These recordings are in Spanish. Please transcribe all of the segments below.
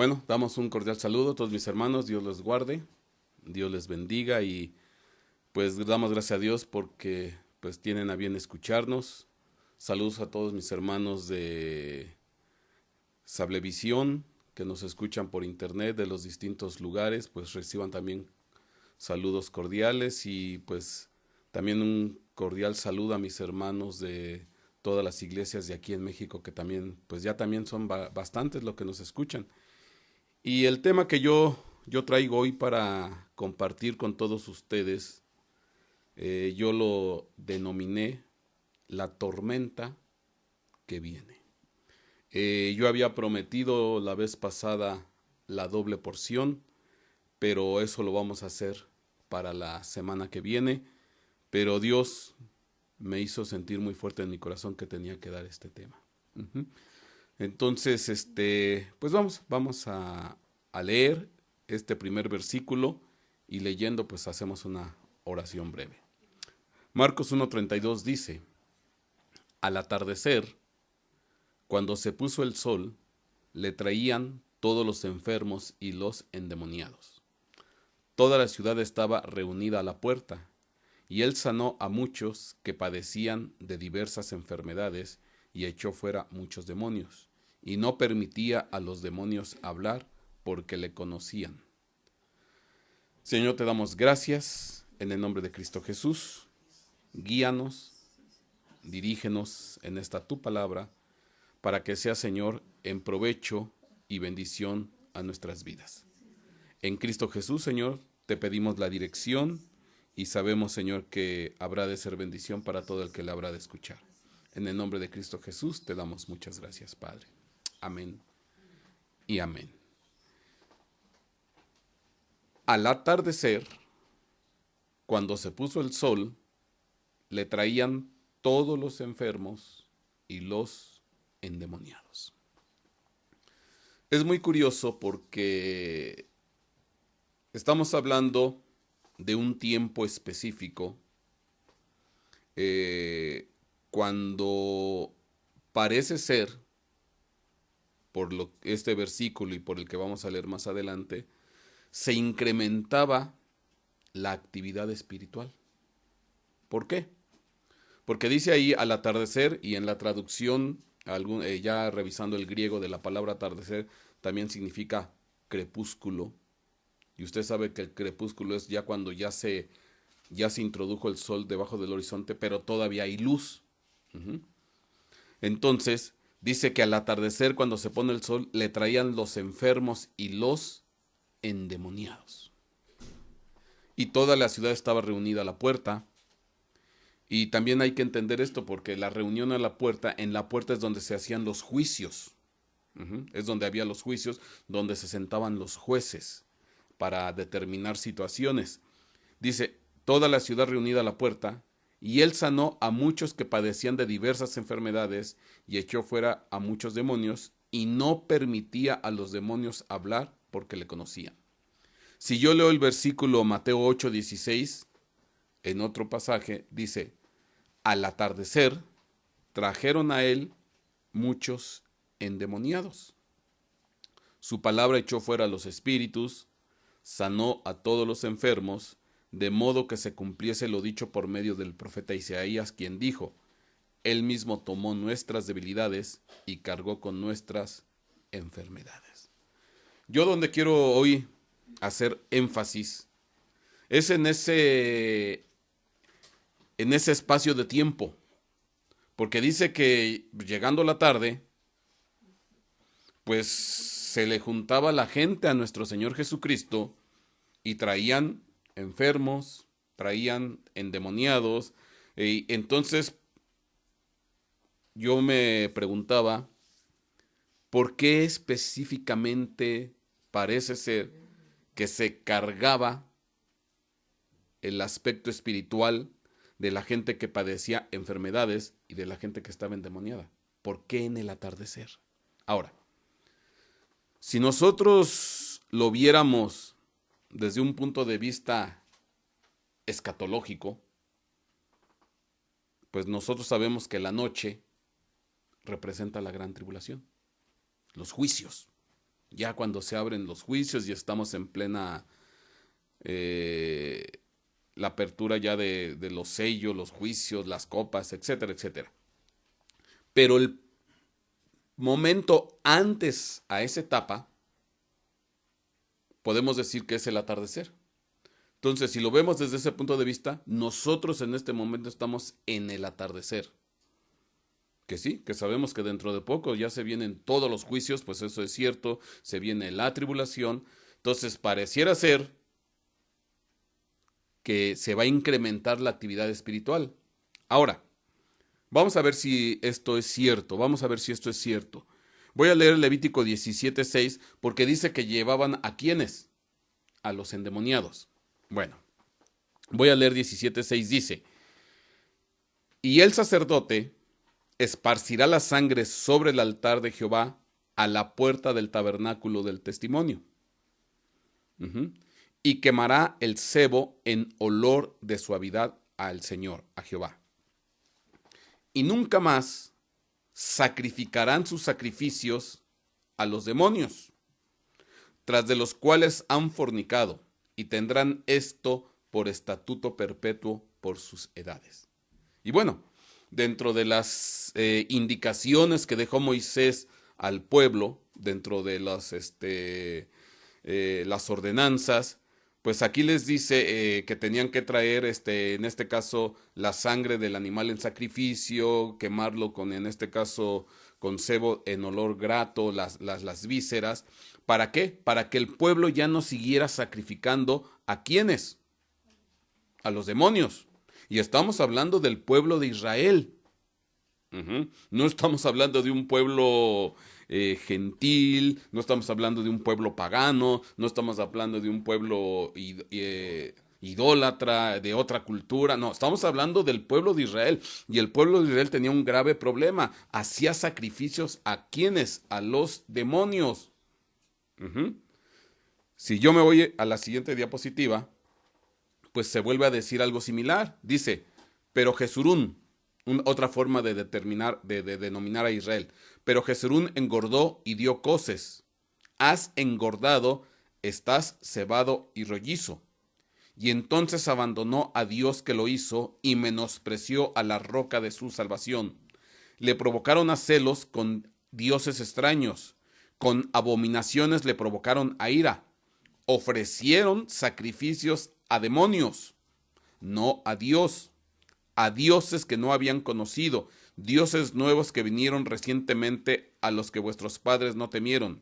Bueno, damos un cordial saludo a todos mis hermanos, Dios les guarde, Dios les bendiga y pues damos gracias a Dios porque pues tienen a bien escucharnos. Saludos a todos mis hermanos de Sablevisión que nos escuchan por internet de los distintos lugares, pues reciban también saludos cordiales y pues también un cordial saludo a mis hermanos de todas las iglesias de aquí en México que también pues ya también son bastantes los que nos escuchan. Y el tema que yo traigo hoy para compartir con todos ustedes, yo lo denominé la tormenta que viene. Yo había prometido la vez pasada la doble porción, pero eso lo vamos a hacer para la semana que viene. Pero Dios me hizo sentir muy fuerte en mi corazón que tenía que dar este tema. Ujú. Entonces, pues vamos a leer este primer versículo y leyendo, pues hacemos una oración breve. Marcos 1:32 dice, al atardecer, cuando se puso el sol, le traían todos los enfermos y los endemoniados. Toda la ciudad estaba reunida a la puerta, y él sanó a muchos que padecían de diversas enfermedades y echó fuera muchos demonios, y no permitía a los demonios hablar porque le conocían. Señor, te damos gracias en el nombre de Cristo Jesús. Guíanos, dirígenos en esta tu palabra, para que sea, Señor, en provecho y bendición a nuestras vidas. En Cristo Jesús, Señor, te pedimos la dirección y sabemos, Señor, que habrá de ser bendición para todo el que la habrá de escuchar. En el nombre de Cristo Jesús te damos muchas gracias, Padre. Amén y amén. Al atardecer, cuando se puso el sol, le traían todos los enfermos y los endemoniados. Es muy curioso porque estamos hablando de un tiempo específico cuando parece ser, este versículo y por el que vamos a leer más adelante, se incrementaba la actividad espiritual. ¿Por qué? Porque dice ahí al atardecer y en la traducción, ya revisando el griego de la palabra atardecer, también significa crepúsculo. Y usted sabe que el crepúsculo es ya cuando ya se introdujo el sol debajo del horizonte, pero todavía hay luz. Uh-huh. Entonces, dice que al atardecer, cuando se pone el sol, le traían los enfermos y los endemoniados. Y toda la ciudad estaba reunida a la puerta. Y también hay que entender esto porque la reunión a la puerta, en la puerta es donde se hacían los juicios. Es donde había los juicios, donde se sentaban los jueces para determinar situaciones. Dice, toda la ciudad reunida a la puerta, y él sanó a muchos que padecían de diversas enfermedades y echó fuera a muchos demonios y no permitía a los demonios hablar porque le conocían. Si yo leo el versículo Mateo 8:16, en otro pasaje, dice, al atardecer trajeron a él muchos endemoniados. Su palabra echó fuera a los espíritus, sanó a todos los enfermos, de modo que se cumpliese lo dicho por medio del profeta Isaías, quien dijo, Él mismo tomó nuestras debilidades y cargó con nuestras enfermedades. Yo donde quiero hoy hacer énfasis es en ese espacio de tiempo, porque dice que llegando la tarde, pues se le juntaba la gente a nuestro Señor Jesucristo y traían enfermos, traían endemoniados. Y entonces yo me preguntaba, ¿por qué específicamente parece ser que se cargaba el aspecto espiritual de la gente que padecía enfermedades y de la gente que estaba endemoniada? ¿Por qué en el atardecer? Ahora, si nosotros lo viéramos desde un punto de vista escatológico, pues nosotros sabemos que la noche representa la gran tribulación, los juicios. Ya cuando se abren los juicios y estamos en plena la apertura ya de los sellos, los juicios, las copas, etcétera, etcétera. Pero el momento antes a esa etapa, podemos decir que es el atardecer. Entonces, si lo vemos desde ese punto de vista, nosotros en este momento estamos en el atardecer. Que sí, que sabemos que dentro de poco ya se vienen todos los juicios, pues eso es cierto, se viene la tribulación. Entonces, pareciera ser que se va a incrementar la actividad espiritual. Ahora, vamos a ver si esto es cierto, vamos a ver si esto es cierto. Voy a leer Levítico 17:6 porque dice que llevaban a ¿quiénes? A los endemoniados. Bueno, voy a leer 17:6, dice, y el sacerdote esparcirá la sangre sobre el altar de Jehová a la puerta del tabernáculo del testimonio. Y quemará el sebo en olor de suavidad al Señor, a Jehová. Y nunca más sacrificarán sus sacrificios a los demonios, tras de los cuales han fornicado, y tendrán esto por estatuto perpetuo por sus edades. Y bueno, dentro de las indicaciones que dejó Moisés al pueblo, dentro de las ordenanzas, pues aquí les dice que tenían que traer, en este caso, la sangre del animal en sacrificio, quemarlo con, en este caso, con sebo en olor grato, las vísceras. ¿Para qué? Para que el pueblo ya no siguiera sacrificando a ¿quiénes? A los demonios. Y estamos hablando del pueblo de Israel. No estamos hablando de un pueblo gentil, no estamos hablando de un pueblo pagano, no estamos hablando de un pueblo idólatra, de otra cultura, no, estamos hablando del pueblo de Israel. Y el pueblo de Israel tenía un grave problema, hacía sacrificios a ¿quiénes? A los demonios. Si yo me voy a la siguiente diapositiva, pues se vuelve a decir algo similar. Dice, pero Jesurún, otra forma de determinar, de denominar a Israel. Pero Jesurún engordó y dio coces. Has engordado, estás cebado y rollizo. Y entonces abandonó a Dios que lo hizo y menospreció a la roca de su salvación. Le provocaron a celos con dioses extraños. Con abominaciones le provocaron a ira. Ofrecieron sacrificios a demonios, no a Dios, a dioses que no habían conocido, dioses nuevos que vinieron recientemente, a los que vuestros padres no temieron.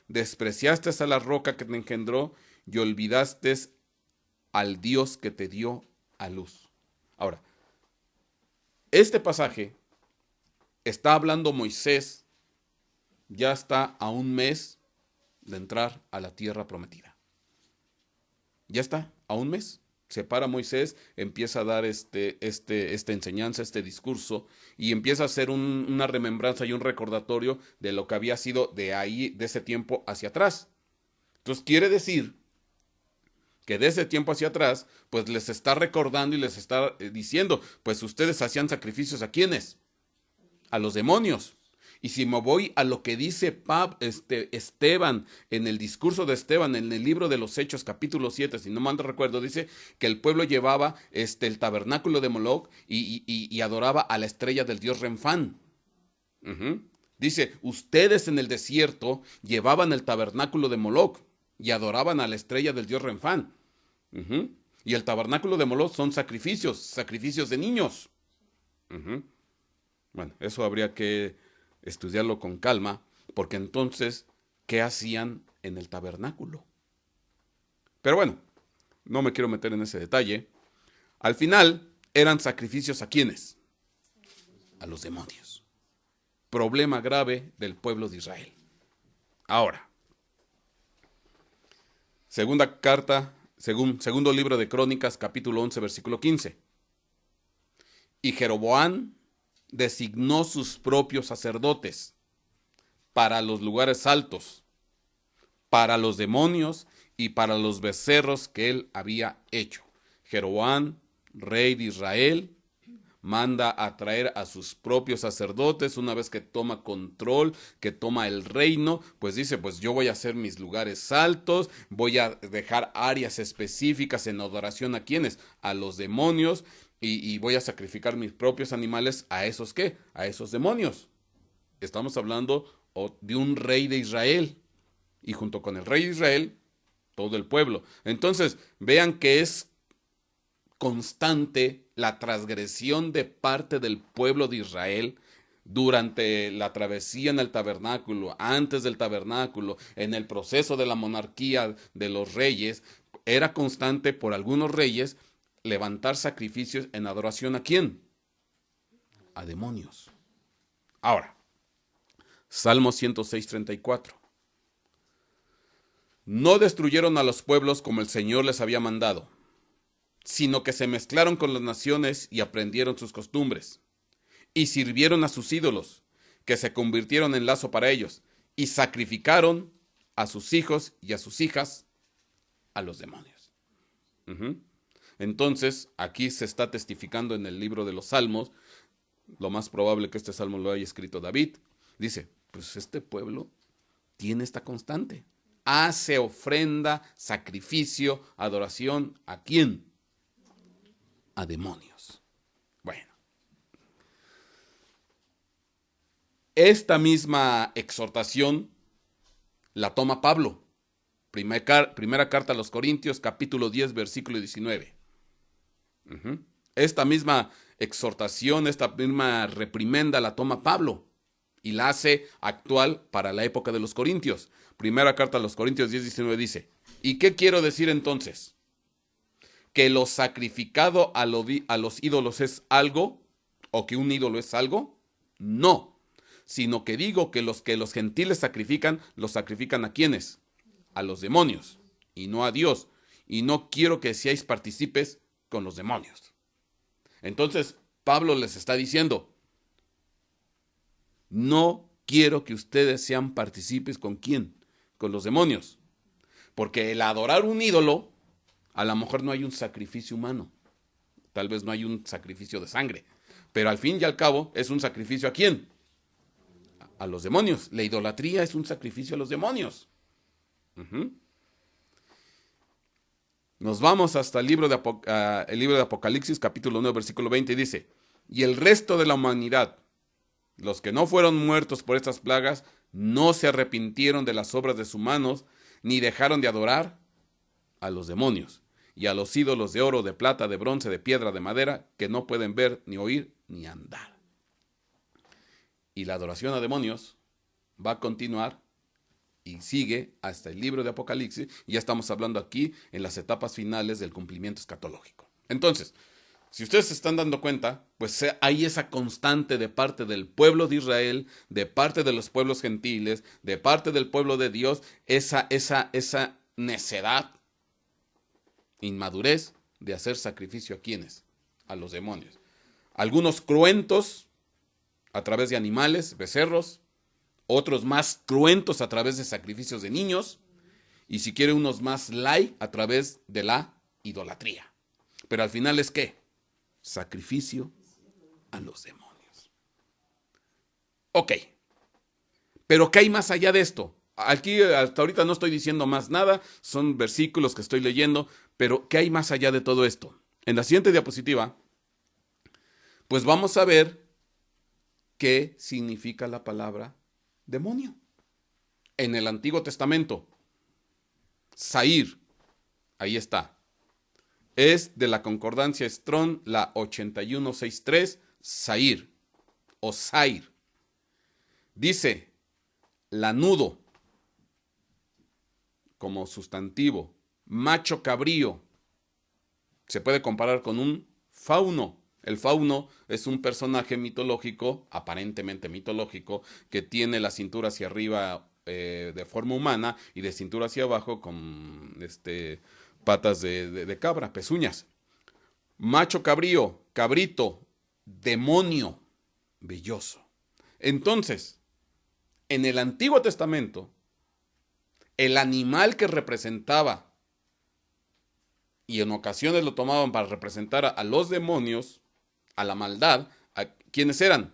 Despreciaste a la roca que te engendró y olvidaste al Dios que te dio a luz. Ahora, este pasaje está hablando Moisés, ya está a un mes de entrar a la tierra prometida. Ya está, a un mes. Se para Moisés, empieza a dar esta enseñanza, este discurso, y empieza a hacer una remembranza y un recordatorio de lo que había sido de ahí, de ese tiempo hacia atrás. Entonces quiere decir que de ese tiempo hacia atrás, pues les está recordando y les está diciendo, pues ustedes hacían sacrificios ¿a quiénes? A los demonios. Y si me voy a lo que dice Esteban, en el discurso de Esteban, en el libro de los Hechos, capítulo 7, si no mal recuerdo, dice que el pueblo llevaba el tabernáculo de Moloc y adoraba a la estrella del dios Renfán. Dice, ustedes en el desierto llevaban el tabernáculo de Moloc y adoraban a la estrella del dios Renfán. Y el tabernáculo de Moloc son sacrificios de niños. Bueno, eso habría que estudiarlo con calma, porque entonces, ¿qué hacían en el tabernáculo? Pero bueno, no me quiero meter en ese detalle. Al final, eran sacrificios ¿a quiénes? A los demonios. Problema grave del pueblo de Israel. Ahora, segundo libro de Crónicas, capítulo 11, versículo 15. Y Jeroboam designó sus propios sacerdotes para los lugares altos, para los demonios y para los becerros que él había hecho. Jeroboam, rey de Israel, manda a traer a sus propios sacerdotes. Una vez que toma control, que toma el reino, pues dice, pues yo voy a hacer mis lugares altos, voy a dejar áreas específicas en adoración a quienes, a los demonios, y voy a sacrificar mis propios animales a esos ¿qué? A esos demonios. Estamos hablando de un rey de Israel, y junto con el rey de Israel, todo el pueblo. Entonces, vean que es constante la transgresión de parte del pueblo de Israel durante la travesía en el tabernáculo, antes del tabernáculo, en el proceso de la monarquía de los reyes. Era constante por algunos reyes levantar sacrificios en adoración ¿a quién? A demonios. Ahora, Salmo 106:34. No destruyeron a los pueblos como el Señor les había mandado, sino que se mezclaron con las naciones y aprendieron sus costumbres, y sirvieron a sus ídolos, que se convirtieron en lazo para ellos, y sacrificaron a sus hijos y a sus hijas a los demonios. Entonces, aquí se está testificando en el libro de los Salmos, lo más probable que este salmo lo haya escrito David. Dice, pues este pueblo tiene esta constante. Hace ofrenda, sacrificio, adoración, ¿a quién? A demonios. Bueno. Esta misma exhortación la toma Pablo. Primera carta a los Corintios, capítulo 10, versículo 19. Esta misma exhortación, esta misma reprimenda la toma Pablo y la hace actual para la época de los Corintios. Primera carta a los Corintios 10:19 dice, ¿y qué quiero decir entonces? ¿Que lo sacrificado a los ídolos es algo? ¿O que un ídolo es algo? No, sino que digo que los gentiles sacrifican, los sacrifican ¿a quiénes? A los demonios, y no a Dios. Y no quiero que seáis partícipes con los demonios. Entonces, Pablo les está diciendo, no quiero que ustedes sean partícipes ¿con quién? Con los demonios. Porque el adorar un ídolo, a lo mejor no hay un sacrificio humano. Tal vez no hay un sacrificio de sangre. Pero al fin y al cabo, es un sacrificio ¿a quién? A los demonios. La idolatría es un sacrificio a los demonios. Nos vamos hasta el libro de Apocalipsis, capítulo 9, versículo 20, y dice, y el resto de la humanidad, los que no fueron muertos por estas plagas, no se arrepintieron de las obras de sus manos, ni dejaron de adorar a los demonios y a los ídolos de oro, de plata, de bronce, de piedra, de madera, que no pueden ver, ni oír, ni andar. Y la adoración a demonios va a continuar y sigue hasta el libro de Apocalipsis. Y ya estamos hablando aquí en las etapas finales del cumplimiento escatológico. Entonces, si ustedes se están dando cuenta, pues hay esa constante de parte del pueblo de Israel, de parte de los pueblos gentiles, de parte del pueblo de Dios, esa necedad, inmadurez de hacer sacrificio a quienes, a los demonios. Algunos cruentos a través de animales, becerros, otros más cruentos a través de sacrificios de niños, y si quiere unos más light a través de la idolatría. Pero al final es ¿qué? Sacrificio a los demonios. Ok, pero ¿qué hay más allá de esto? Aquí hasta ahorita no estoy diciendo más nada, son versículos que estoy leyendo, pero ¿qué hay más allá de todo esto? En la siguiente diapositiva, pues vamos a ver qué significa la palabra demonio. En el Antiguo Testamento, Sair, ahí está, es de la concordancia Strong, la 8163, Sair o Sair. Dice, lanudo, como sustantivo, macho cabrío, se puede comparar con un fauno. El fauno es un personaje mitológico, aparentemente mitológico, que tiene la cintura hacia arriba de forma humana y de cintura hacia abajo con patas de cabra, pezuñas. Macho cabrío, cabrito, demonio, velloso. Entonces, en el Antiguo Testamento, el animal que representaba, y en ocasiones lo tomaban para representar a los demonios, a la maldad, ¿quiénes eran?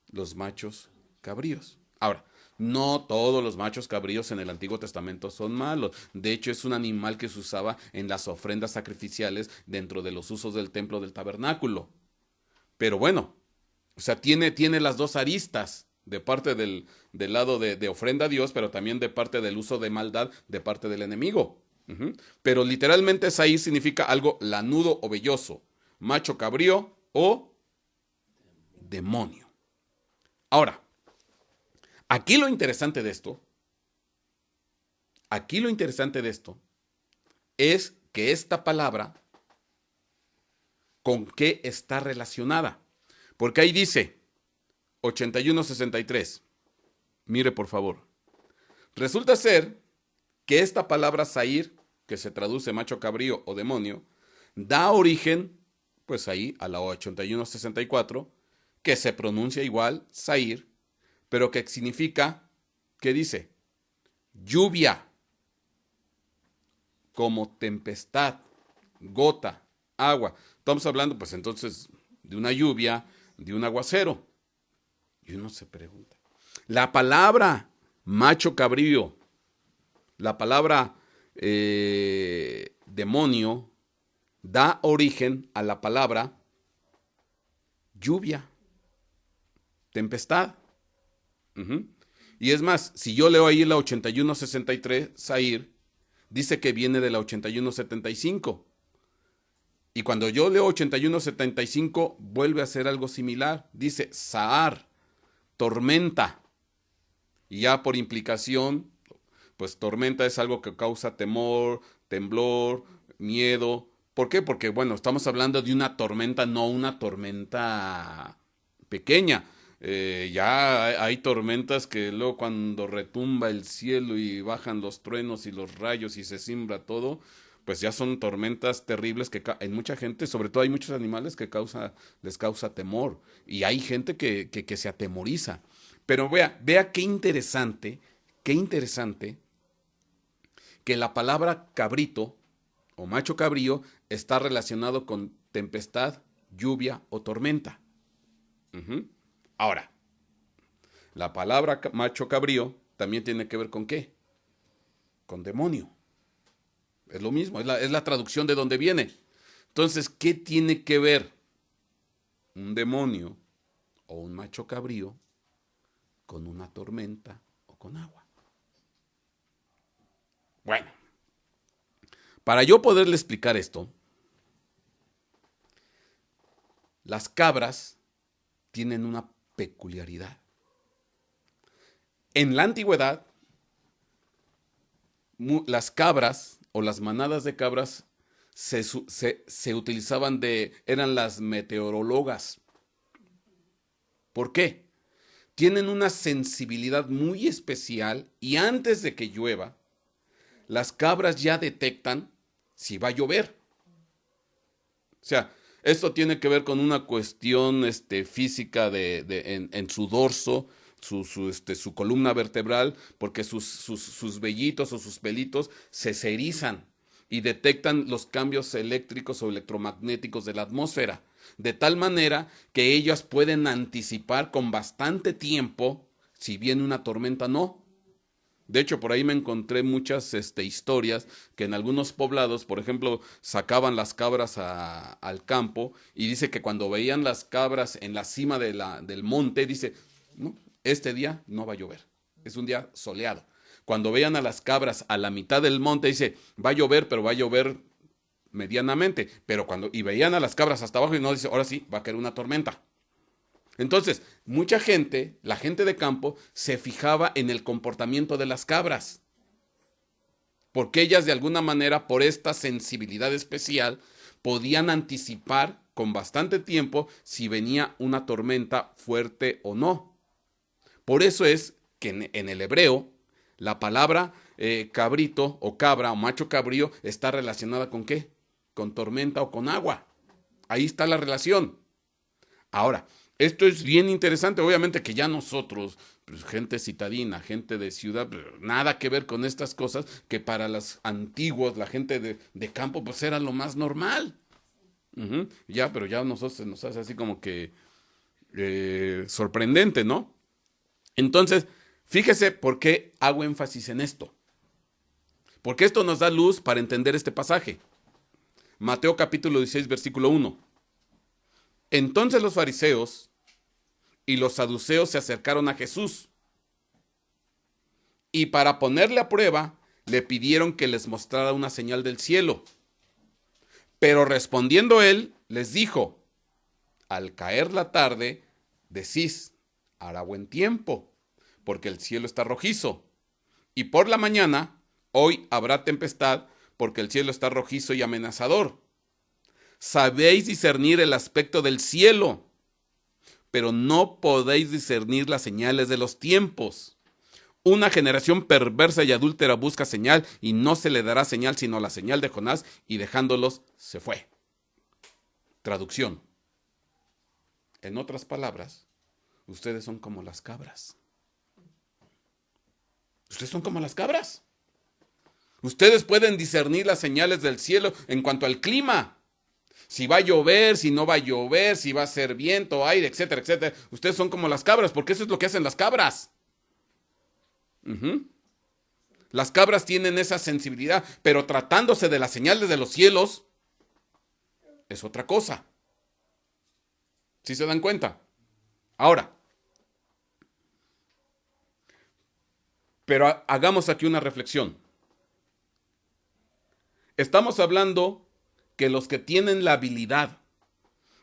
Los machos cabríos. Ahora, no todos los machos cabríos en el Antiguo Testamento son malos. De hecho, es un animal que se usaba en las ofrendas sacrificiales dentro de los usos del templo del tabernáculo. Pero bueno, o sea, tiene las dos aristas de parte del lado de ofrenda a Dios, pero también de parte del uso de maldad de parte del enemigo. Pero literalmente Saí significa algo lanudo o velloso, macho cabrío o demonio. Ahora, aquí lo interesante de esto, es que esta palabra, ¿con qué está relacionada? Porque ahí dice 81:63. Mire por favor. Resulta ser que esta palabra Sair, que se traduce macho cabrío o demonio, da origen, pues ahí, a la 81:64, que se pronuncia igual, Sair, pero que significa, ¿qué dice? Lluvia, como tempestad, gota, agua. Estamos hablando, pues entonces, de una lluvia, de un aguacero. Y uno se pregunta, la palabra macho cabrío, la palabra demonio, da origen a la palabra lluvia, tempestad. Y es más, si yo leo ahí la 81:63, Sair, dice que viene de la 81:75. Y cuando yo leo 81:75, vuelve a ser algo similar. Dice Saar, tormenta. Y ya por implicación, pues tormenta es algo que causa temor, temblor, miedo. ¿Por qué? Porque, bueno, estamos hablando de una tormenta, no una tormenta pequeña. Ya hay tormentas que luego cuando retumba el cielo y bajan los truenos y los rayos y se simbra todo, pues ya son tormentas terribles que en mucha gente, sobre todo hay muchos animales que les causa temor. Y hay gente que se atemoriza. Pero vea qué interesante que la palabra cabrito o macho cabrío está relacionado con tempestad, lluvia o tormenta. Ahora, la palabra macho cabrío también tiene que ver con ¿qué? Con demonio. Es lo mismo, es la traducción de donde viene. Entonces, ¿qué tiene que ver un demonio o un macho cabrío con una tormenta o con agua? Bueno, para yo poderle explicar esto, las cabras tienen una peculiaridad. En la antigüedad, las cabras o las manadas de cabras se utilizaban eran las meteorólogas. ¿Por qué? Tienen una sensibilidad muy especial y antes de que llueva, las cabras ya detectan si va a llover. O sea, esto tiene que ver con una cuestión física en su dorso, su columna vertebral, porque sus vellitos o sus pelitos se erizan y detectan los cambios eléctricos o electromagnéticos de la atmósfera, de tal manera que ellas pueden anticipar con bastante tiempo si viene una tormenta o no. De hecho, por ahí me encontré muchas historias que en algunos poblados, por ejemplo, sacaban las cabras al campo y dice que cuando veían las cabras en la cima del monte, dice, no, este día no va a llover, es un día soleado. Cuando veían a las cabras a la mitad del monte, dice, va a llover, pero va a llover medianamente. Y veían a las cabras hasta abajo y no dice, ahora sí, va a caer una tormenta. Entonces, mucha gente, la gente de campo, se fijaba en el comportamiento de las cabras, porque ellas de alguna manera, por esta sensibilidad especial, podían anticipar con bastante tiempo si venía una tormenta fuerte o no. Por eso es que en el hebreo, la palabra cabrito o cabra o macho cabrío está relacionada con ¿qué? Con tormenta o con agua. Ahí está la relación. Ahora, esto es bien interesante, obviamente que ya nosotros, pues, gente citadina, gente de ciudad, nada que ver con estas cosas que para los antiguos, la gente de campo, pues era lo más normal. Ujú. Ya, pero ya a nosotros se nos hace así como que sorprendente, ¿no? Entonces, fíjese por qué hago énfasis en esto. Porque esto nos da luz para entender este pasaje. Mateo capítulo 16, versículo 1. Entonces los fariseos y los saduceos se acercaron a Jesús y para ponerle a prueba le pidieron que les mostrara una señal del cielo. Pero respondiendo él, les dijo, al caer la tarde, decís, hará buen tiempo, porque el cielo está rojizo. Y por la mañana, hoy habrá tempestad, porque el cielo está rojizo y amenazador. Sabéis discernir el aspecto del cielo, pero no podéis discernir las señales de los tiempos. Una generación perversa y adúltera busca señal, y no se le dará señal sino la señal de Jonás, y dejándolos se fue. Traducción. En otras palabras, ustedes son como las cabras. Ustedes son como las cabras. Ustedes pueden discernir las señales del cielo en cuanto al clima. Si va a llover, si no va a llover, si va a ser viento, aire, etcétera, etcétera. Ustedes son como las cabras, porque eso es lo que hacen las cabras. Las cabras tienen esa sensibilidad, pero tratándose de las señales de los cielos, es otra cosa. ¿Sí se dan cuenta? Ahora, pero hagamos aquí una reflexión. Estamos hablando que los que tienen la habilidad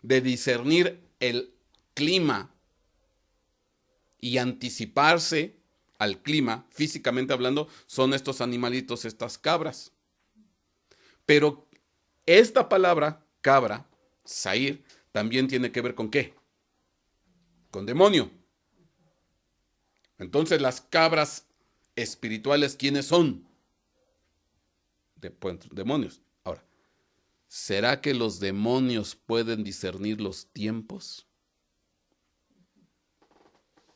de discernir el clima y anticiparse al clima, físicamente hablando, son estos animalitos, estas cabras. Pero esta palabra, cabra, Zair, también tiene que ver con ¿qué? Con demonio. Entonces las cabras espirituales, ¿quiénes son? Demonios. Ahora, ¿será que los demonios pueden discernir los tiempos?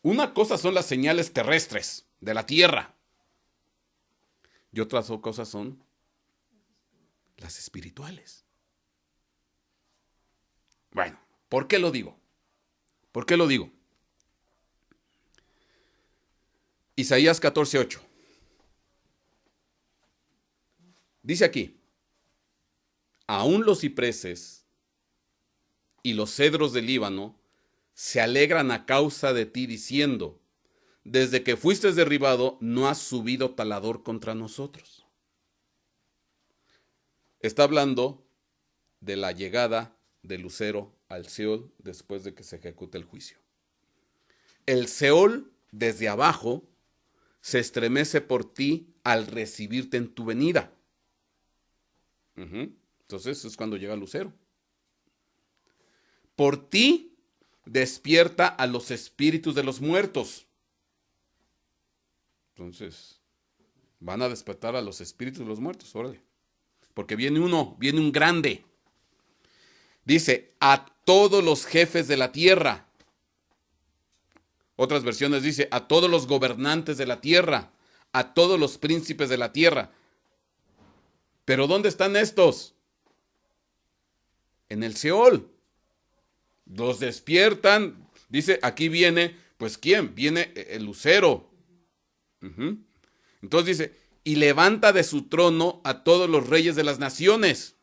Una cosa son las señales terrestres de la tierra y otras cosas son las espirituales. Bueno, ¿por qué lo digo? ¿Por qué lo digo? Isaías 14:8. Dice aquí, aún los cipreses y los cedros del Líbano se alegran a causa de ti diciendo, desde que fuiste derribado no has subido talador contra nosotros. Está hablando de la llegada del lucero al Seol después de que se ejecute el juicio. El Seol desde abajo se estremece por ti al recibirte en tu venida. Entonces es cuando llega el lucero. Por ti despierta a los espíritus de los muertos. Entonces, van a despertar a los espíritus de los muertos, órale. Porque viene un grande. Dice, a todos los jefes de la tierra. Otras versiones dice, a todos los gobernantes de la tierra, a todos los príncipes de la tierra. ¿Pero dónde están estos? En el Seol. Los despiertan. Dice, aquí viene, pues ¿quién? Viene el lucero. Entonces dice, y levanta de su trono a todos los reyes de las naciones.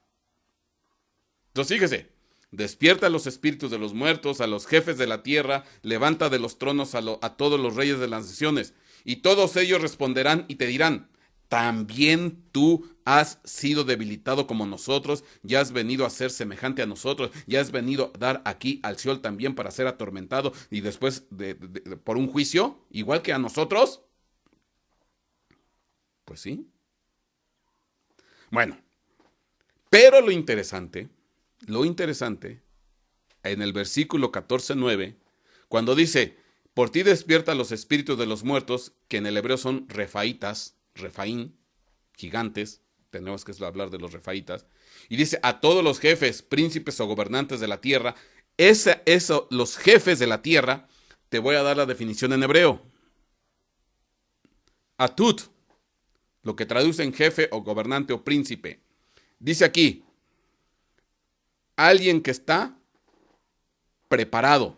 Entonces fíjese, despierta a los espíritus de los muertos, a los jefes de la tierra, levanta de los tronos a todos los reyes de las naciones. Y todos ellos responderán y te dirán, también tú has sido debilitado como nosotros, ya has venido a ser semejante a nosotros, ya has venido a dar aquí al Seol también para ser atormentado y después por un juicio, igual que a nosotros. Pues sí. Bueno, pero lo interesante, en el versículo 14:9, cuando dice, por ti despierta los espíritus de los muertos, que en el hebreo son refaitas, refaín, gigantes, tenemos que hablar de los refaitas, y dice, a todos los jefes, príncipes o gobernantes de la tierra, los jefes de la tierra, te voy a dar la definición en hebreo. Atut, lo que traduce en jefe o gobernante o príncipe. Dice aquí, Alguien que está preparado,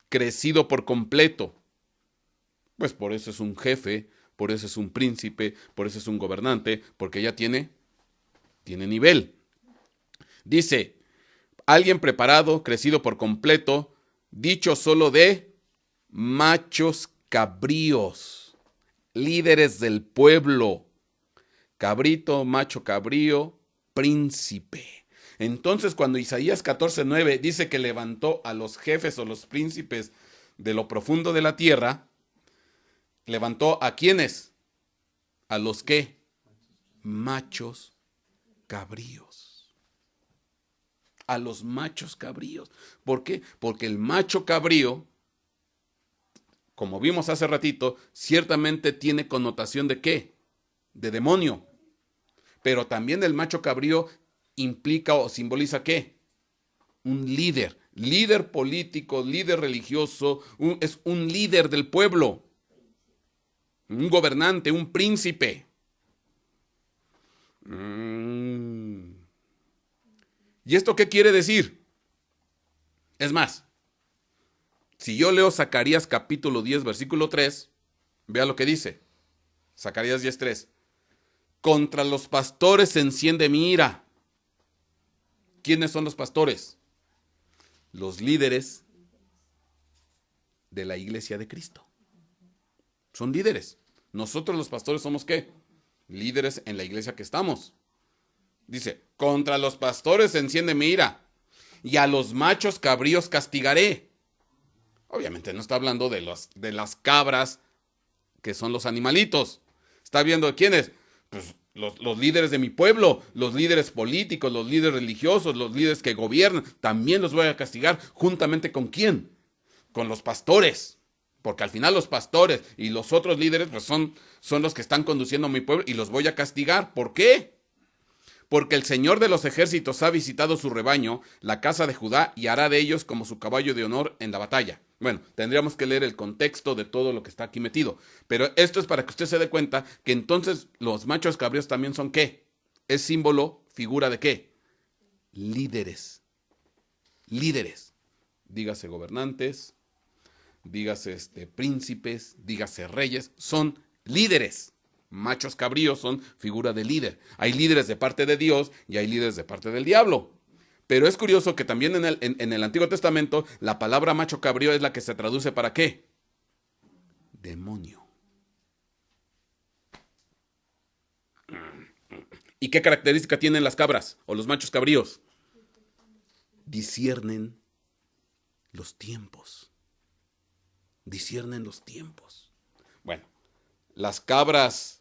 crecido por completo. Pues por eso es un jefe, por eso es un príncipe, por eso es un gobernante, porque ya tiene nivel. Dice, alguien preparado, crecido por completo, dicho solo de machos cabríos, líderes del pueblo, cabrito, macho cabrío, príncipe. Entonces, cuando Isaías 14:9 dice que levantó a los jefes o los príncipes de lo profundo de la tierra, levantó a quienes, a los que, machos cabríos. A los machos cabríos. ¿Por qué? Porque el macho cabrío, como vimos hace ratito, ciertamente tiene connotación de ¿qué? De demonio. Pero también el macho cabrío implica o simboliza ¿qué? Un líder. Líder político, líder religioso, es un líder del pueblo. Un gobernante, un príncipe. ¿Y esto qué quiere decir? Es más, si yo leo Zacarías capítulo 10, versículo 3, vea lo que dice. Zacarías 10:3. Contra los pastores se enciende mi ira. ¿Quiénes son los pastores? Los líderes de la iglesia de Cristo. Son líderes. Nosotros los pastores somos ¿qué? Líderes en la iglesia que estamos. Dice, contra los pastores se enciende mi ira, y a los machos cabríos castigaré. Obviamente no está hablando de las cabras, que son los animalitos. Está viendo de quiénes. Pues los líderes de mi pueblo, los líderes políticos, los líderes religiosos, los líderes que gobiernan. También los voy a castigar. ¿Juntamente con quién? Con los pastores. Porque al final los pastores y los otros líderes pues son los que están conduciendo a mi pueblo y los voy a castigar. ¿Por qué? Porque el Señor de los ejércitos ha visitado su rebaño, la casa de Judá, y hará de ellos como su caballo de honor en la batalla. Bueno, tendríamos que leer el contexto de todo lo que está aquí metido. Pero esto es para que usted se dé cuenta que entonces los machos cabríos también son ¿qué? Es símbolo, figura de ¿qué? Líderes. Líderes. Dígase gobernantes, dígase príncipes, dígase reyes, son líderes. Machos cabríos son figura de líder. Hay líderes de parte de Dios y hay líderes de parte del diablo. Pero es curioso que también en el Antiguo Testamento la palabra macho cabrío es la que se traduce para ¿qué? Demonio. ¿Y qué característica tienen las cabras o los machos cabríos? Disciernen los tiempos. Disciernen los tiempos. Bueno, las cabras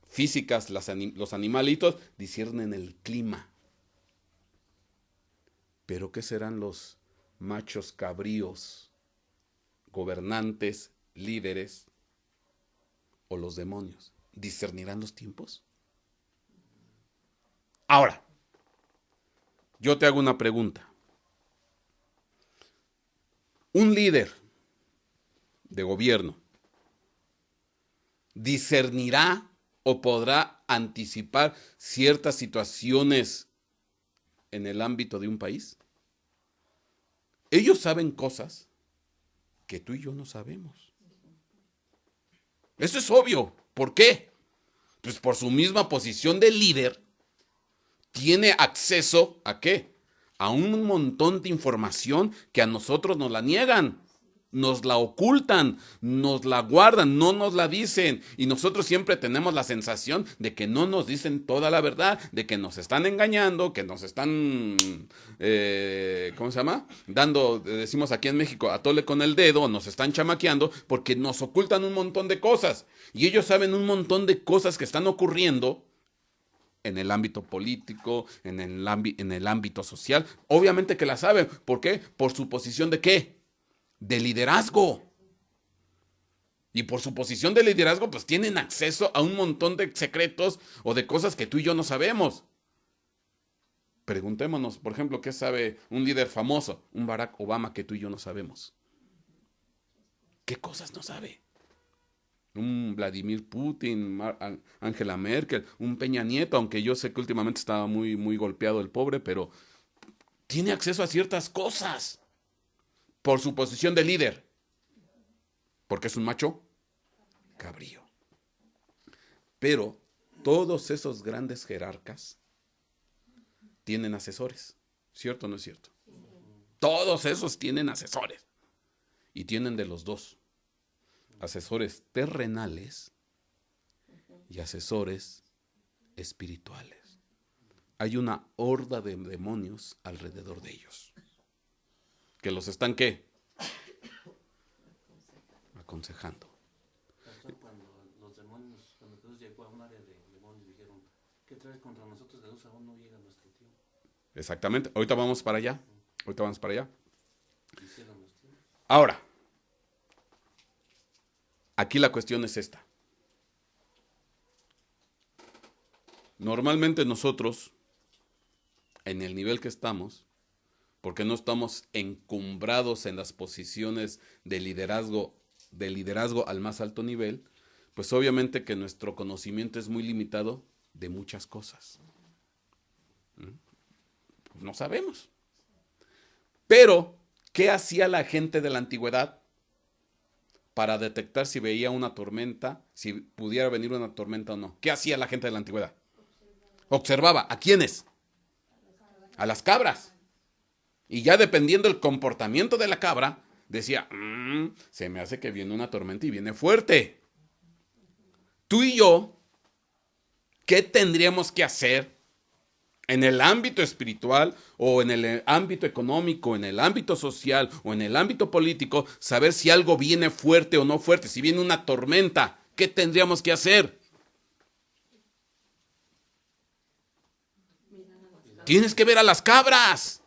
físicas, los animalitos, disciernen el clima. Pero ¿qué serán los machos cabríos, gobernantes, líderes o los demonios? ¿Discernirán los tiempos? Ahora, yo te hago una pregunta. Un líder de gobierno discernirá o podrá anticipar ciertas situaciones en el ámbito de un país. Ellos saben cosas que tú y yo no sabemos. Eso es obvio. ¿Por qué? Pues por su misma posición de líder, tiene acceso ¿a qué? A un montón de información que a nosotros nos la niegan. Nos la ocultan, nos la guardan, no nos la dicen. Y nosotros siempre tenemos la sensación de que no nos dicen toda la verdad, de que nos están engañando, que nos están, ¿cómo se llama? Decimos aquí en México, a tole con el dedo, nos están chamaqueando, porque nos ocultan un montón de cosas. Y ellos saben un montón de cosas que están ocurriendo en el ámbito político, en el ámbito social. Obviamente que la saben. ¿Por qué? Por su posición de ¿qué? De liderazgo. Y por su posición de liderazgo, pues tienen acceso a un montón de secretos o de cosas que tú y yo no sabemos. Preguntémonos, por ejemplo, ¿qué sabe un líder famoso? Un Barack Obama que tú y yo no sabemos. ¿Qué cosas no sabe? Un Vladimir Putin, Angela Merkel, un Peña Nieto, aunque yo sé que últimamente estaba muy, muy golpeado el pobre, pero tiene acceso a ciertas cosas por su posición de líder, porque es un macho cabrío. Pero todos esos grandes jerarcas tienen asesores, ¿cierto o no es cierto? Todos esos tienen asesores y tienen de los dos, asesores terrenales y asesores espirituales. Hay una horda de demonios alrededor de ellos que los están ¿qué? Aconsejando. Pastor, cuando los demonios, cuando Jesús llegó a un área de demonios, dijeron, ¿qué traes contra nosotros? Jesús aún no llega a nuestro tiempo. Exactamente, ahorita vamos para allá. Ahorita vamos para allá. Hicieron los tiempos. Ahora, aquí la cuestión es esta. Normalmente nosotros, en el nivel que estamos, porque no estamos encumbrados en las posiciones de liderazgo al más alto nivel, pues obviamente que nuestro conocimiento es muy limitado de muchas cosas. No sabemos. Pero, ¿qué hacía la gente de la antigüedad para detectar si veía una tormenta, si pudiera venir una tormenta o no? ¿Qué hacía la gente de la antigüedad? Observaba. ¿A quiénes? A las cabras. Y ya dependiendo del comportamiento de la cabra, decía, se me hace que viene una tormenta y viene fuerte. Tú y yo, ¿qué tendríamos que hacer en el ámbito espiritual o en el ámbito económico, en el ámbito social o en el ámbito político? Saber si algo viene fuerte o no fuerte, si viene una tormenta, ¿qué tendríamos que hacer? Tienes que ver a las cabras.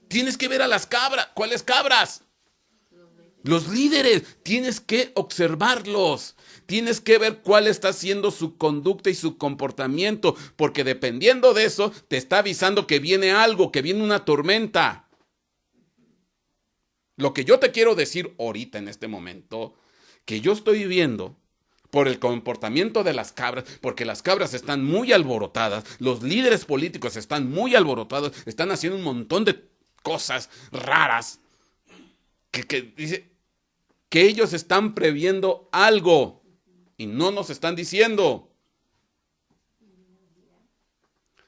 Tienes que ver a las cabras. ¿Cuáles cabras? Los líderes. Tienes que observarlos. Tienes que ver cuál está siendo su conducta y su comportamiento, porque dependiendo de eso, te está avisando que viene algo, que viene una tormenta. Lo que yo te quiero decir ahorita en este momento, que yo estoy viendo por el comportamiento de las cabras, porque las cabras están muy alborotadas, los líderes políticos están muy alborotados, están haciendo un montón de cosas raras, que dice que ellos están previendo algo y no nos están diciendo.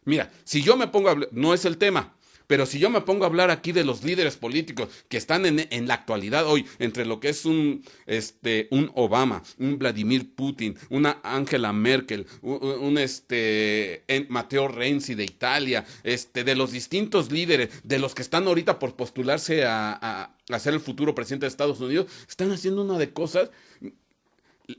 Mira, si yo me pongo a hablar, no es el tema, pero si yo me pongo a hablar aquí de los líderes políticos que están en la actualidad hoy, entre lo que es un Obama, un Vladimir Putin, una Angela Merkel, Matteo Renzi de Italia, de los distintos líderes, de los que están ahorita por postularse a ser el futuro presidente de Estados Unidos, están haciendo una de cosas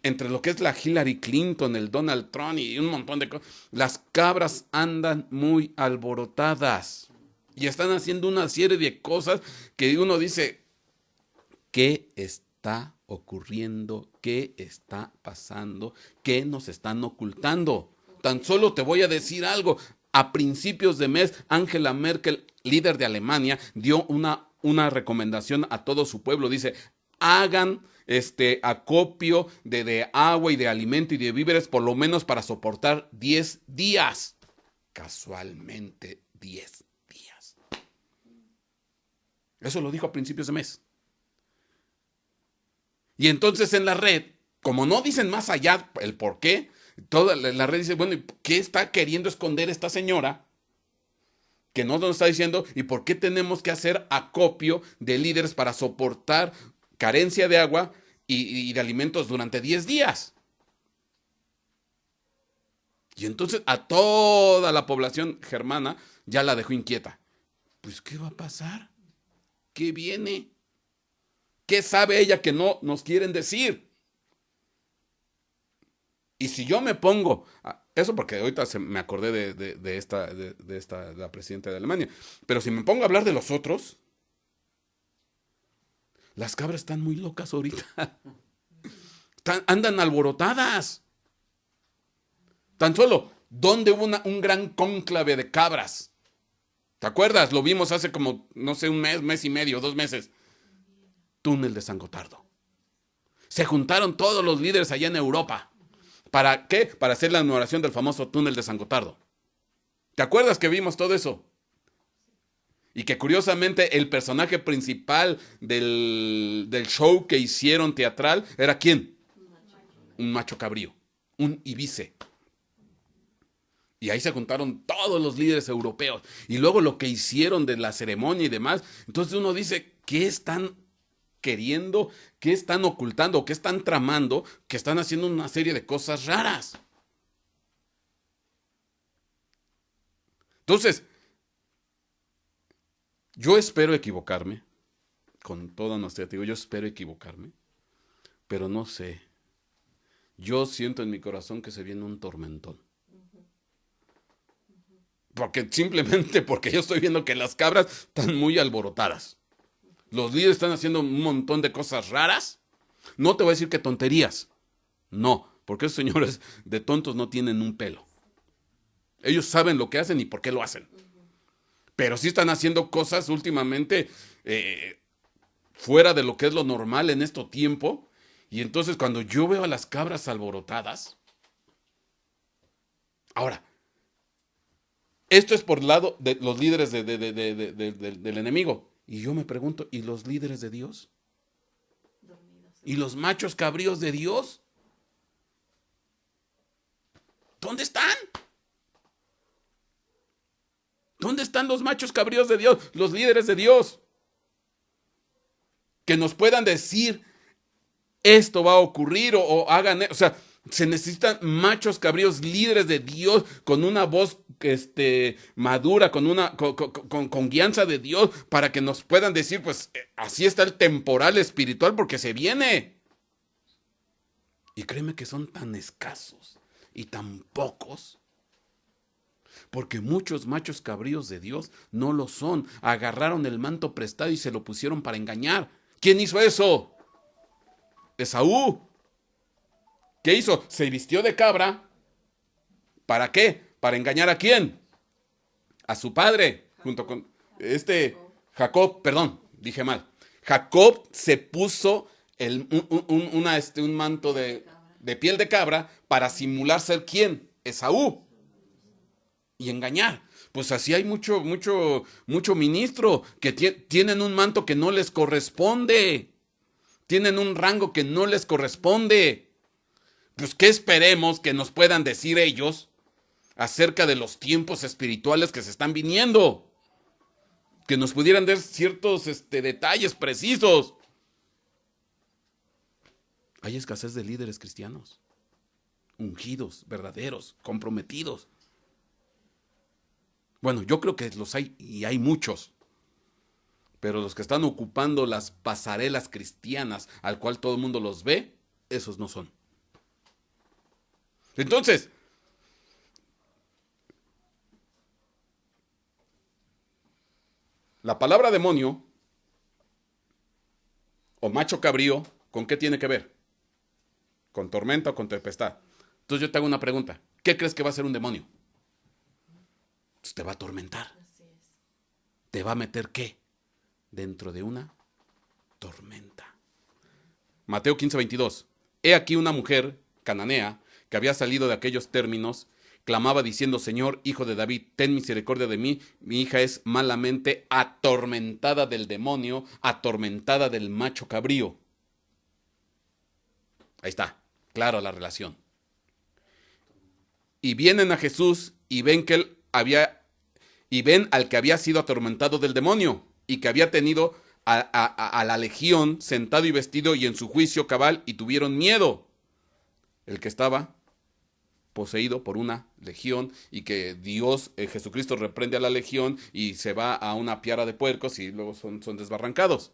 entre lo que es la Hillary Clinton, el Donald Trump y un montón de cosas. Las cabras andan muy alborotadas y están haciendo una serie de cosas que uno dice, ¿qué está ocurriendo? ¿Qué está pasando? ¿Qué nos están ocultando? Tan solo te voy a decir algo. A principios de mes, Angela Merkel, líder de Alemania, dio una recomendación a todo su pueblo. Dice, hagan acopio de agua y de alimento y de víveres por lo menos para soportar 10 días. Casualmente 10 días. Eso lo dijo a principios de mes. Y entonces en la red, como no dicen más allá el por qué, toda la red dice, bueno, ¿qué está queriendo esconder esta señora? Que no nos está diciendo, ¿y por qué tenemos que hacer acopio de líderes para soportar carencia de agua y de alimentos durante 10 días? Y entonces a toda la población germana ya la dejó inquieta. Pues, ¿qué va a pasar? ¿Qué viene? ¿Qué sabe ella que no nos quieren decir? Y si yo me pongo, eso porque ahorita me acordé de la presidenta de Alemania, pero si me pongo a hablar de los otros, las cabras están muy locas ahorita. Andan alborotadas. Tan solo, ¿dónde hubo un gran cónclave de cabras? ¿Te acuerdas? Lo vimos hace como, no sé, un mes y medio, 2 meses. Túnel de San Gotardo. Se juntaron todos los líderes allá en Europa. ¿Para qué? Para hacer la inauguración del famoso túnel de San Gotardo. ¿Te acuerdas que vimos todo eso? Y que curiosamente el personaje principal del show que hicieron teatral era ¿quién? Un macho cabrío, un ibice. Y ahí se juntaron todos los líderes europeos. Y luego lo que hicieron de la ceremonia y demás. Entonces uno dice, ¿qué están queriendo? ¿Qué están ocultando? ¿Qué están tramando? Que están haciendo una serie de cosas raras. Entonces, yo espero equivocarme. Con toda honestidad digo, yo espero equivocarme. Pero no sé. Yo siento en mi corazón que se viene un tormentón. Simplemente porque yo estoy viendo que las cabras están muy alborotadas. Los líderes están haciendo un montón de cosas raras. No te voy a decir que tonterías. No, porque esos señores de tontos no tienen un pelo. Ellos saben lo que hacen y por qué lo hacen. Pero sí están haciendo cosas últimamente fuera de lo que es lo normal en este tiempo. Y entonces cuando yo veo a las cabras alborotadas. Ahora, esto es por el lado de los líderes del enemigo. Y yo me pregunto, ¿y los líderes de Dios? ¿Y los machos cabríos de Dios? ¿Dónde están? ¿Dónde están los machos cabríos de Dios? Los líderes de Dios. Que nos puedan decir, esto va a ocurrir o hagan, o sea, se necesitan machos cabríos, líderes de Dios, con una voz madura, con guianza de Dios, para que nos puedan decir, pues, así está el temporal espiritual, porque se viene. Y créeme que son tan escasos y tan pocos, porque muchos machos cabríos de Dios no lo son. Agarraron el manto prestado y se lo pusieron para engañar. ¿Quién hizo eso? Esaú. ¿Qué hizo? Se vistió de cabra. ¿Para qué? ¿Para engañar a quién? A su padre, junto con Jacob, perdón, dije mal. Jacob se puso un manto de piel de cabra para simular ser ¿quién? Esaú. Y engañar. Pues así hay mucho ministro que tienen un manto que no les corresponde. Tienen un rango que no les corresponde. Pues, ¿qué esperemos que nos puedan decir ellos acerca de los tiempos espirituales que se están viniendo? Que nos pudieran dar ciertos detalles precisos. Hay escasez de líderes cristianos, ungidos, verdaderos, comprometidos. Bueno, yo creo que los hay y hay muchos. Pero los que están ocupando las pasarelas cristianas al cual todo el mundo los ve, esos no son. Entonces, la palabra demonio o macho cabrío, ¿con qué tiene que ver? ¿Con tormenta o con tempestad? Entonces yo te hago una pregunta. ¿Qué crees que va a ser un demonio? Pues te va a atormentar. ¿Te va a meter qué? Dentro de una tormenta. Mateo 15:22. He aquí una mujer cananea que había salido de aquellos términos, clamaba diciendo, Señor, hijo de David, ten misericordia de mí, mi hija es malamente atormentada del demonio, atormentada del macho cabrío. Ahí está, claro la relación. Y vienen a Jesús y ven al que había sido atormentado del demonio y que había tenido a la legión sentado y vestido y en su juicio cabal, y tuvieron miedo. El que estaba poseído por una legión y que Dios, Jesucristo, reprende a la legión y se va a una piara de puercos y luego son desbarrancados.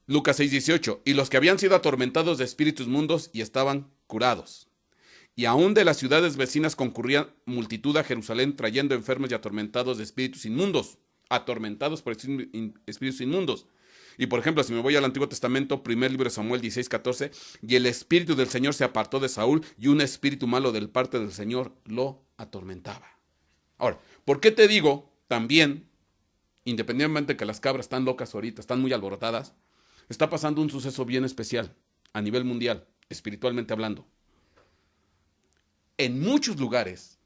Lucas 6:18. Y los que habían sido atormentados de espíritus mundos y estaban curados. Y aún de las ciudades vecinas concurría multitud a Jerusalén trayendo enfermos y atormentados de espíritus inmundos. Atormentados por espíritus inmundos. Y por ejemplo, si me voy al Antiguo Testamento, primer libro de Samuel 16:14, y el espíritu del Señor se apartó de Saúl y un espíritu malo del parte del Señor lo atormentaba. Ahora, ¿por qué te digo también, independientemente de que las cabras están locas ahorita, están muy alborotadas, está pasando un suceso bien especial a nivel mundial, espiritualmente hablando. En muchos lugares,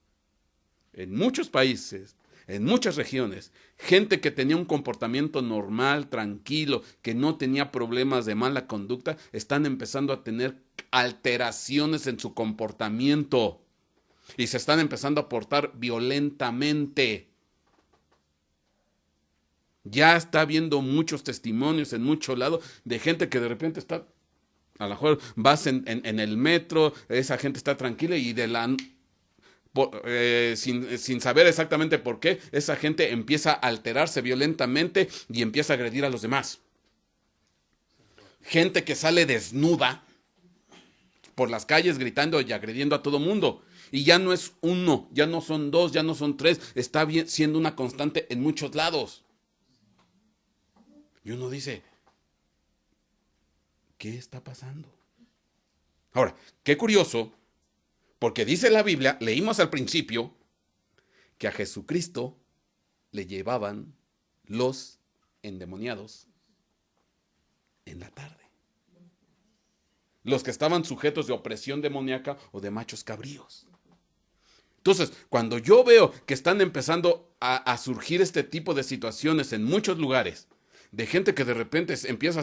en muchos países, en muchas regiones, gente que tenía un comportamiento normal, tranquilo, que no tenía problemas de mala conducta, están empezando a tener alteraciones en su comportamiento y se están empezando a portar violentamente. Ya está habiendo muchos testimonios en muchos lados de gente que de repente está, a lo mejor vas en el metro, esa gente está tranquila y sin saber exactamente por qué, esa gente empieza a alterarse violentamente y empieza a agredir a los demás. Gente que sale desnuda por las calles gritando y agrediendo a todo mundo. Y ya no es uno, ya no son dos, ya no son tres, está siendo una constante en muchos lados. Y uno dice, ¿qué está pasando? Ahora, qué curioso, porque dice la Biblia, leímos al principio, que a Jesucristo le llevaban los endemoniados en la tarde. Los que estaban sujetos de opresión demoníaca o de machos cabríos. Entonces, cuando yo veo que están empezando a surgir este tipo de situaciones en muchos lugares, de gente que de repente empieza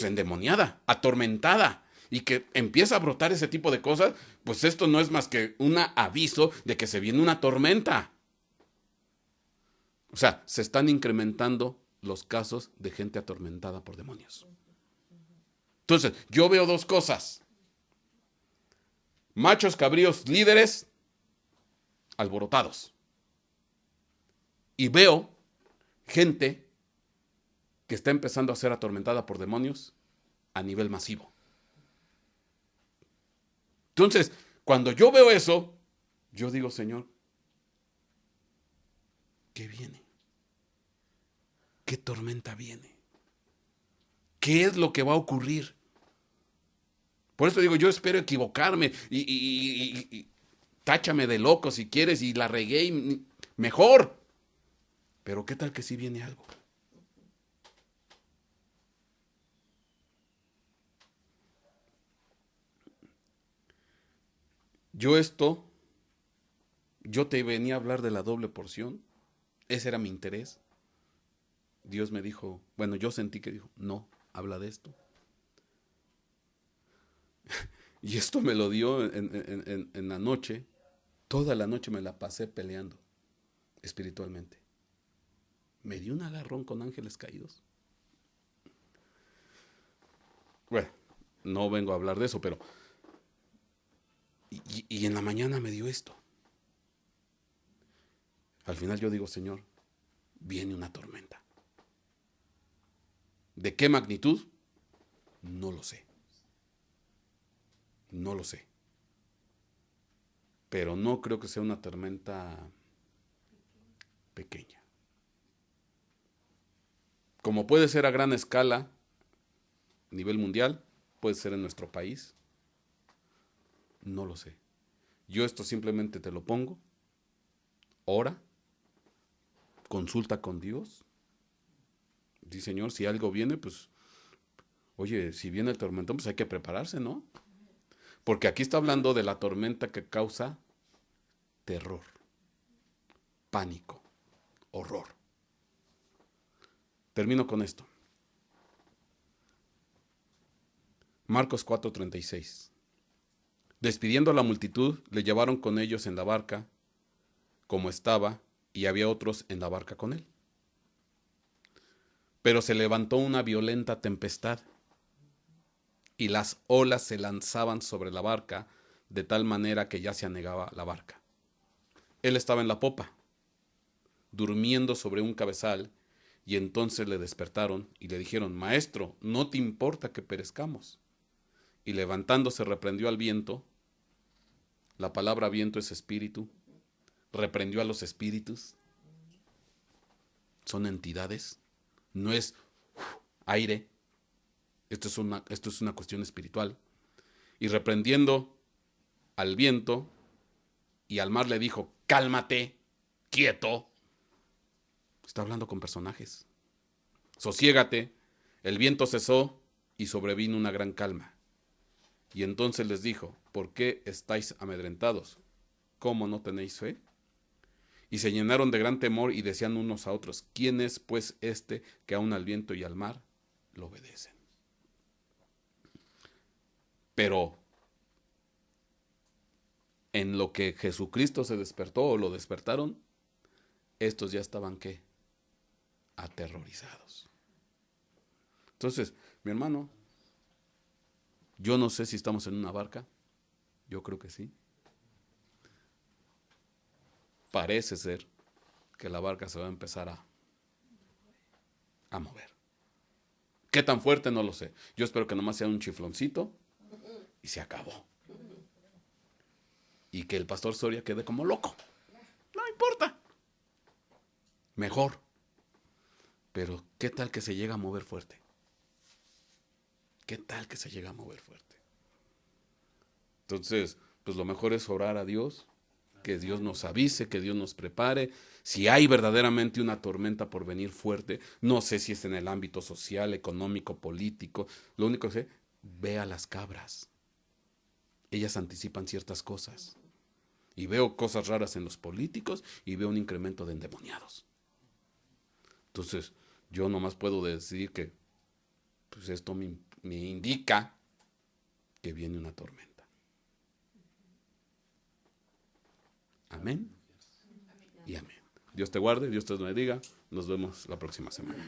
endemoniada, atormentada, y que empieza a brotar ese tipo de cosas, pues esto no es más que un aviso de que se viene una tormenta. O sea, se están incrementando los casos de gente atormentada por demonios. Entonces, yo veo dos cosas. Machos cabríos líderes alborotados. Y veo gente que está empezando a ser atormentada por demonios a nivel masivo. Entonces, cuando yo veo eso, yo digo, Señor, ¿qué viene? ¿Qué tormenta viene? ¿Qué es lo que va a ocurrir? Por eso digo, yo espero equivocarme y táchame de loco si quieres y la regué y mejor. Pero ¿qué tal que sí viene algo? Yo te venía a hablar de la doble porción. Ese era mi interés. Dios me dijo, bueno, yo sentí que dijo, no, habla de esto. Y esto me lo dio en la noche. Toda la noche me la pasé peleando espiritualmente. Me dio un agarrón con ángeles caídos. Bueno, no vengo a hablar de eso, pero... Y en la mañana me dio esto. Al final yo digo, Señor, viene una tormenta. ¿De qué magnitud? No lo sé. No lo sé. Pero no creo que sea una tormenta pequeña. Como puede ser a gran escala, a nivel mundial, puede ser en nuestro país. No lo sé. Yo esto simplemente te lo pongo. Ora. Consulta con Dios. Di, Señor, si algo viene, pues, oye, si viene el tormentón, pues hay que prepararse, ¿no? Porque aquí está hablando de la tormenta que causa terror, pánico, horror. Termino con esto. Marcos 4:36. Despidiendo a la multitud, le llevaron con ellos en la barca, como estaba, y había otros en la barca con él. Pero se levantó una violenta tempestad, y las olas se lanzaban sobre la barca, de tal manera que ya se anegaba la barca. Él estaba en la popa, durmiendo sobre un cabezal, y entonces le despertaron y le dijeron, Maestro, ¿no te importa que perezcamos? Y levantándose reprendió al viento. La palabra viento es espíritu. Reprendió a los espíritus. Son entidades. No es aire. Esto es una cuestión espiritual. Y reprendiendo al viento y al mar le dijo, cálmate, quieto. Está hablando con personajes. Sosiégate. El viento cesó y sobrevino una gran calma. Y entonces les dijo, ¿por qué estáis amedrentados? ¿Cómo no tenéis fe? Y se llenaron de gran temor y decían unos a otros, ¿quién es pues este que aun al viento y al mar lo obedecen? Pero en lo que Jesucristo se despertó o lo despertaron, estos ya estaban, ¿qué? Aterrorizados. Entonces, mi hermano, yo no sé si estamos en una barca, yo creo que sí. Parece ser que la barca se va a empezar a mover. ¿Qué tan fuerte? No lo sé. Yo espero que nomás sea un chifloncito y se acabó. Y que el pastor Soria quede como loco. No importa. Mejor. Pero ¿qué tal que se llega a mover fuerte? ¿Qué tal que se llega a mover fuerte? Entonces, pues lo mejor es orar a Dios, que Dios nos avise, que Dios nos prepare. Si hay verdaderamente una tormenta por venir fuerte, no sé si es en el ámbito social, económico, político, lo único que sé, ve a las cabras. Ellas anticipan ciertas cosas. Y veo cosas raras en los políticos y veo un incremento de endemoniados. Entonces, yo nomás puedo decir que pues esto me indica que viene una tormenta. Amén y amén. Dios te guarde, Dios te bendiga. Nos vemos la próxima semana.